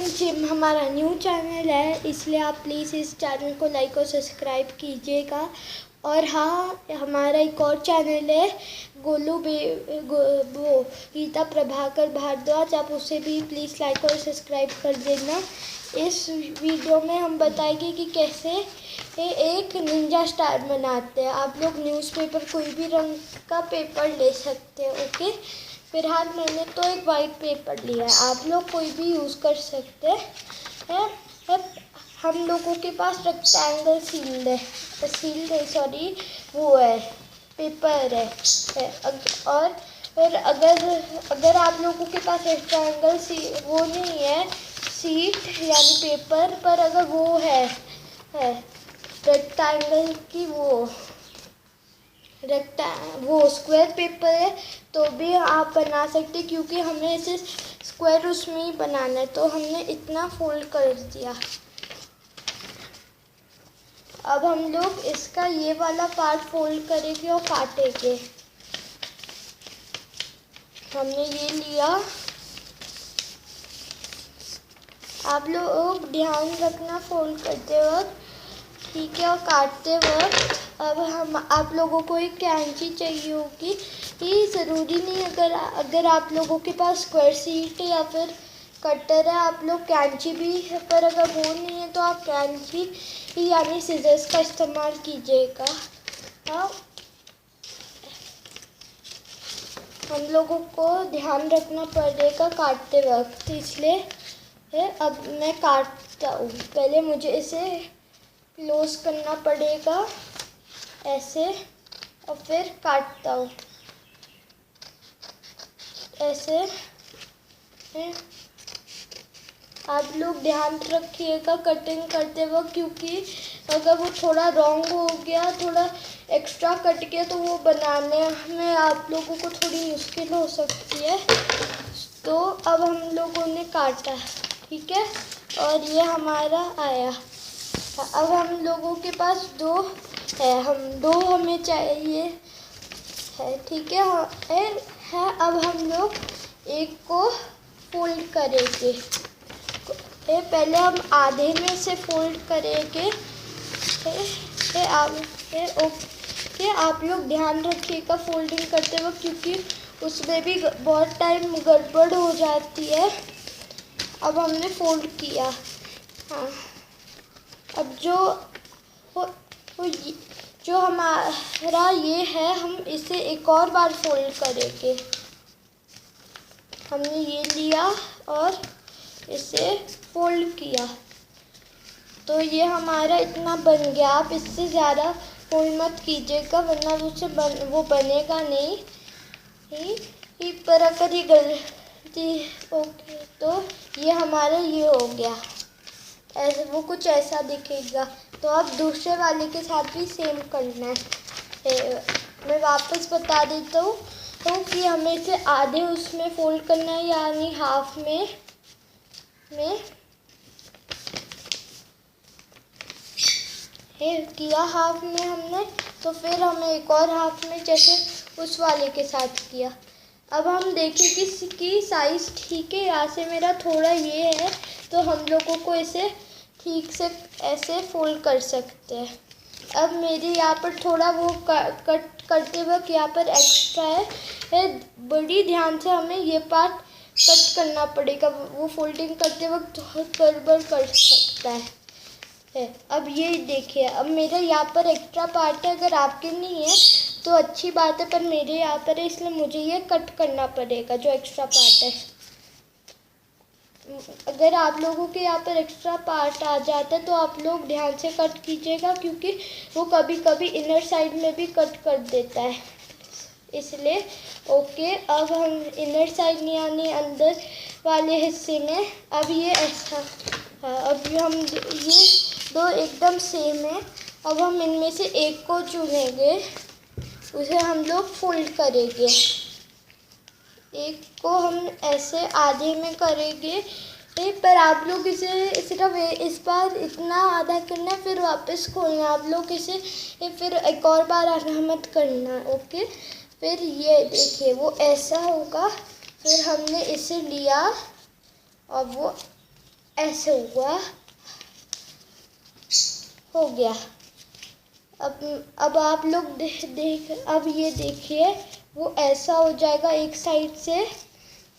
Friends, ये हमारा new channel है, इसलिए आप प्लीज़ इस चैनल को लाइक और सब्सक्राइब कीजिएगा। और हाँ, हमारा एक और चैनल है वो गीता प्रभाकर भारद्वाज, आप उसे भी प्लीज़ लाइक और सब्सक्राइब कर देना। इस वीडियो में हम बताएंगे कि कैसे एक निंजा स्टार बनाते हैं। आप लोग न्यूज़पेपर कोई भी रंग का पेपर ले सकते हैं। ओके, फिलहाल मैंने तो एक वाइट पेपर लिया है, आप लोग कोई भी यूज़ कर सकते हैं। हम लोगों के पास रेक्टेंगल वो है, पेपर है। और अगर आप लोगों के पास रेक्टेंगल वो नहीं है, शीट यानी पेपर, पर अगर वो है रेक्टेंगल की वो स्क्वायर पेपर है, तो भी आप बना सकते, क्योंकि हमें इसे स्क्वायर उसमें ही बनाना है। तो हमने इतना फोल्ड कर दिया। अब हम लोग इसका ये वाला पार्ट फोल्ड करेंगे और काटेंगे। हमने ये लिया। आप लोग ध्यान रखना फोल्ड करते वक्त, ठीक है, और काटते वक्त। अब आप लोगों को एक कैंची चाहिए होगी। ये ज़रूरी नहीं, अगर आप लोगों के पास स्क्वायर शीट या फिर कटर है, आप लोग कैंची भी है, पर अगर वो नहीं है तो आप कैंची यानी सीजर्स का इस्तेमाल कीजिएगा। हम लोगों को ध्यान रखना पड़ेगा काटते वक्त, इसलिए अब मैं काटता हूँ। पहले मुझे इसे क्लोज करना पड़ेगा ऐसे, और फिर काटता हूँ ऐसे। आप लोग ध्यान रखिएगा कटिंग करते वक्त, क्योंकि अगर वो थोड़ा रॉन्ग हो गया, थोड़ा एक्स्ट्रा कट गया, तो वो बनाने में आप लोगों को थोड़ी मुश्किल हो सकती है। तो अब हम लोगों ने काटा, ठीक है, और ये हमारा आया। अब हम लोगों के पास दो हमें चाहिए है, ठीक है। अब हम लोग एक को फोल्ड करेंगे। पहले हम आधे में से फोल्ड करेंगे। आप लोग ध्यान रखिएगा फोल्डिंग करते वक्त, क्योंकि उसमें भी बहुत टाइम गड़बड़ हो जाती है। अब हमने फोल्ड किया। हाँ, अब जो हमारा ये है, हम इसे एक और बार फोल्ड करेंगे। हमने ये लिया और इसे फोल्ड किया, तो ये हमारा इतना बन गया। आप इससे ज़्यादा फोल्ड मत कीजिएगा, वरना वो बनेगा नहीं। पर अगर ये गलती ओके, तो ये हमारा ये हो गया, ऐसे वो कुछ ऐसा दिखेगा। तो अब दूसरे वाले के साथ भी सेम करना है। मैं वापस बता देता हूँ कि हमें इसे आधे उसमें फोल्ड करना है, यानी हाफ में किया हाफ में हमने, तो फिर हमें एक और हाफ में जैसे उस वाले के साथ किया। अब हम देखें कि इसकी साइज़ ठीक है। यहाँ से मेरा थोड़ा ये है, तो हम लोगों को इसे ठीक से ऐसे फोल्ड कर सकते हैं। अब मेरे यहाँ पर थोड़ा वो कट करते वक्त यहाँ पर एक्स्ट्रा है, बड़ी ध्यान से हमें ये पार्ट कट करना पड़ेगा। वो फोल्डिंग करते वक्त बहुत गड़बड़ कर सकता है। अब ये देखिए, अब मेरे यहाँ पर एक्स्ट्रा पार्ट है। अगर आपके नहीं है तो अच्छी बात है, पर मेरे यहाँ पर है, इसलिए मुझे ये कट करना पड़ेगा जो एक्स्ट्रा पार्ट है। अगर आप लोगों के यहाँ पर एक्स्ट्रा पार्ट आ जाता है तो आप लोग ध्यान से कट कीजिएगा, क्योंकि वो कभी कभी इनर साइड में भी कट कर देता है, इसलिए। ओके, अब हम इनर साइड यानी अंदर वाले हिस्से में, अब ये ऐसा, अब हम ये दो एकदम सेम है। अब हम इनमें से एक को चुनेंगे, उसे हम लोग फोल्ड करेंगे। एक को हम ऐसे आधे में करेंगे, पर आप लोग इसे सिर्फ इस बार इतना आधा करना है, फिर वापस खोलना। आप लोग इसे फिर एक और बार आधा मत करना। ओके, फिर ये देखिए वो ऐसा होगा। फिर हमने इसे लिया और वो ऐसे हुआ, हो गया। अब आप लोग अब ये देखिए, वो ऐसा हो जाएगा एक साइड से,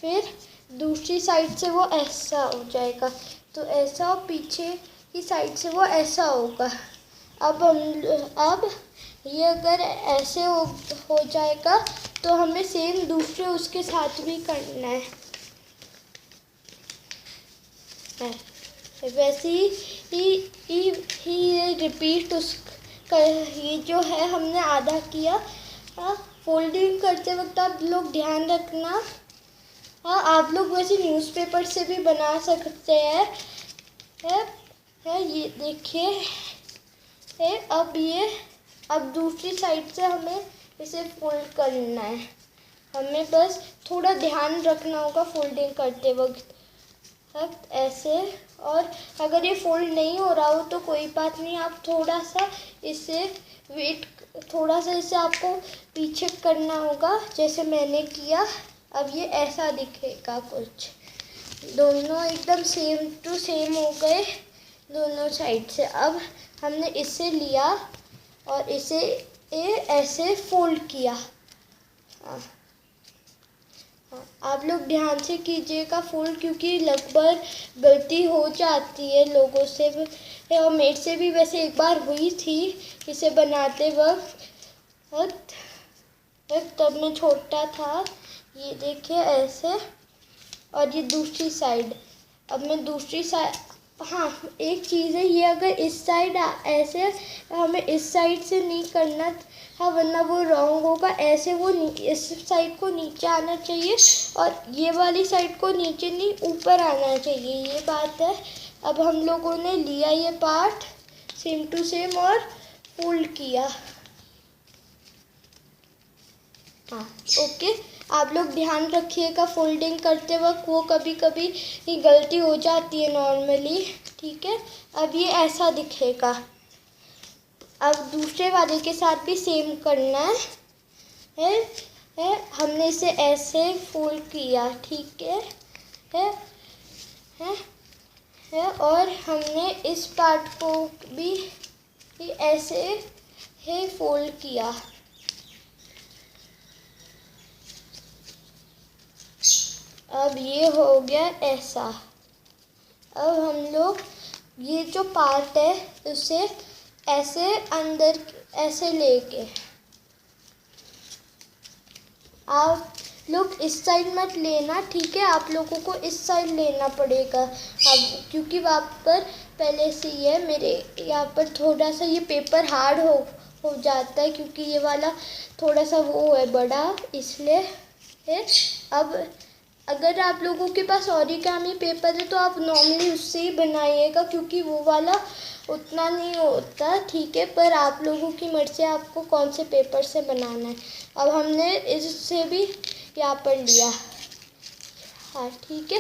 फिर दूसरी साइड से वो ऐसा हो जाएगा, तो ऐसा, और पीछे की साइड से वो ऐसा होगा। अब ये अगर ऐसे हो जाएगा तो हमें सेम दूसरे उसके साथ भी करना है। वैसे ही ये रिपीट ये जो है हमने आधा किया। फोल्डिंग करते वक्त आप लोग ध्यान रखना। आप लोग वैसे न्यूज़पेपर से भी बना सकते हैं। ये देखिए, अब दूसरी साइड से हमें इसे फोल्ड करना है। हमें बस थोड़ा ध्यान रखना होगा फोल्डिंग करते वक्त ऐसे। और अगर ये फोल्ड नहीं हो रहा हो तो कोई बात नहीं, आप थोड़ा सा इसे आपको पीछे करना होगा, जैसे मैंने किया। अब ये ऐसा दिखेगा कुछ। दोनों एकदम सेम टू सेम हो गए दोनों साइड से। अब हमने इसे लिया और इसे ऐसे फोल्ड किया। आप लोग ध्यान से कीजिएगा फोल्ड, क्योंकि लगभग गलती हो जाती है लोगों से और मेरे से भी वैसे एक बार हुई थी इसे बनाते वक्त, तब मैं छोटा था। ये देखिए ऐसे, और ये दूसरी साइड। अब मैं दूसरी साइड, एक चीज़ है, ये अगर इस साइड ऐसे, हमें इस साइड से नहीं करना, वरना वो रॉन्ग होगा। ऐसे वो इस साइड को नीचे आना चाहिए और ये वाली साइड को नीचे नहीं ऊपर आना चाहिए, ये बात है। अब हम लोगों ने लिया ये पार्ट सेम टू सेम और फोल्ड किया। ओके, आप लोग ध्यान रखिएगा फोल्डिंग करते वक्त, वो कभी कभी गलती हो जाती है नॉर्मली, ठीक है। अब ये ऐसा दिखेगा। अब दूसरे वाले के साथ भी सेम करना है। हमने इसे ऐसे फोल्ड किया, ठीक है, और हमने इस पार्ट को भी ऐसे फोल्ड किया। अब ये हो गया ऐसा। अब हम लोग ये जो पार्ट है उसे ऐसे अंदर ऐसे लेके, आप लोग इस साइड मत लेना, ठीक है। आप लोगों को इस साइड लेना पड़ेगा। अब क्योंकि वहाँ पर पहले से ही है, मेरे यहाँ पर थोड़ा सा ये पेपर हार्ड हो जाता है, क्योंकि ये वाला थोड़ा सा वो है बड़ा, इसलिए है। अब अगर आप लोगों के पास ओरिगामी पेपर है तो आप नॉर्मली उससे ही बनाइएगा, क्योंकि वो वाला उतना नहीं होता, ठीक है। पर आप लोगों की मर्ज़ी, आपको कौन से पेपर से बनाना है। अब हमने इससे भी यहाँ पर लिया, ठीक है।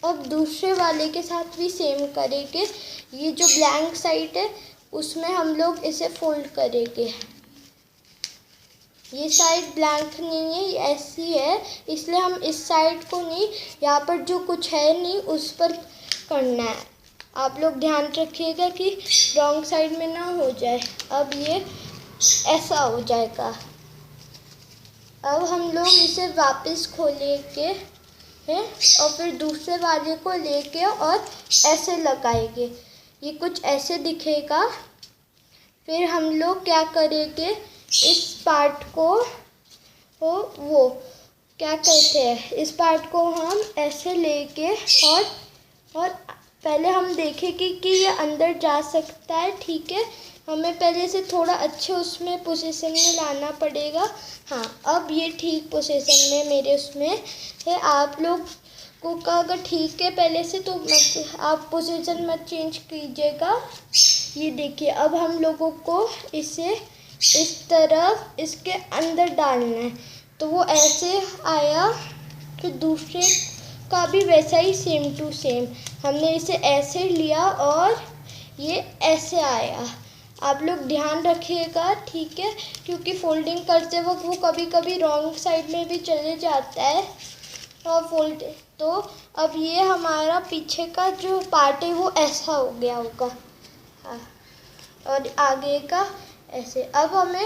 अब दूसरे वाले के साथ भी सेम करेंगे। ये जो ब्लैंक साइड है उसमें हम लोग इसे फोल्ड करेंगे। ये साइड ब्लैंक नहीं है, ये ऐसी है, इसलिए हम इस साइड को नहीं, यहाँ पर जो कुछ है नहीं उस पर करना है। आप लोग ध्यान रखिएगा कि रॉन्ग साइड में ना हो जाए। अब ये ऐसा हो जाएगा। अब हम लोग इसे वापस खोलेंगे और फिर दूसरे वाले को लेके और ऐसे लगाएंगे, ये कुछ ऐसे दिखेगा। फिर हम लोग क्या करेंगे, इस पार्ट को वो क्या कहते हैं, इस पार्ट को हम ऐसे लेके और पहले हम देखेंगे कि ये अंदर जा सकता है, ठीक है। हमें पहले से थोड़ा अच्छे उसमें पोजीशन में लाना पड़ेगा। अब ये ठीक पोजीशन में मेरे उसमें है। आप लोग को का अगर ठीक है पहले से तो आप पोजीशन मत चेंज कीजिएगा। ये देखिए, अब हम लोगों को इसे इस तरफ इसके अंदर डालना है, तो वो ऐसे आया। फिर दूसरे का भी वैसा ही सेम टू सेम, हमने इसे ऐसे लिया और ये ऐसे आया। आप लोग ध्यान रखिएगा, ठीक है, क्योंकि फोल्डिंग करते वक्त वो कभी कभी रॉन्ग साइड में भी चले जाता है और तो अब ये हमारा पीछे का जो पार्ट है वो ऐसा हो गया होगा। हाँ, और आगे का ऐसे। अब हमें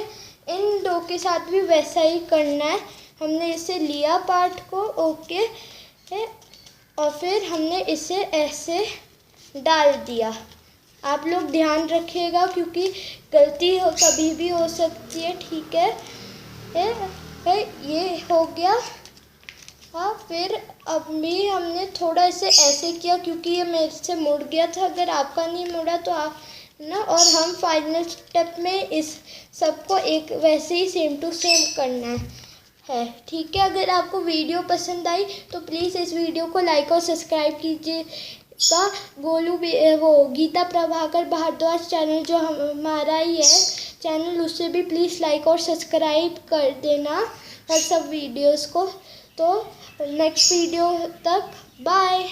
इन दो के साथ भी वैसा ही करना है। हमने इसे लिया पार्ट को, ओके, और फिर हमने इसे ऐसे डाल दिया। आप लोग ध्यान रखिएगा क्योंकि गलती कभी भी हो सकती है, ठीक है। ये हो गया। हाँ, फिर अब भी हमने थोड़ा इसे ऐसे किया क्योंकि ये मेरे से मुड़ गया था। अगर आपका नहीं मुड़ा तो आप ना, और हम फाइनल स्टेप में इस सबको एक वैसे ही सेम टू सेम करना है, ठीक है। अगर आपको वीडियो पसंद आई तो प्लीज़ इस वीडियो को लाइक और सब्सक्राइब कीजिएगा। वो गीता प्रभाकर भारद्वाज चैनल जो हमारा ही है चैनल, उससे भी प्लीज़ लाइक और सब्सक्राइब कर देना हर सब वीडियोस को। तो नेक्स्ट वीडियो तक बाय।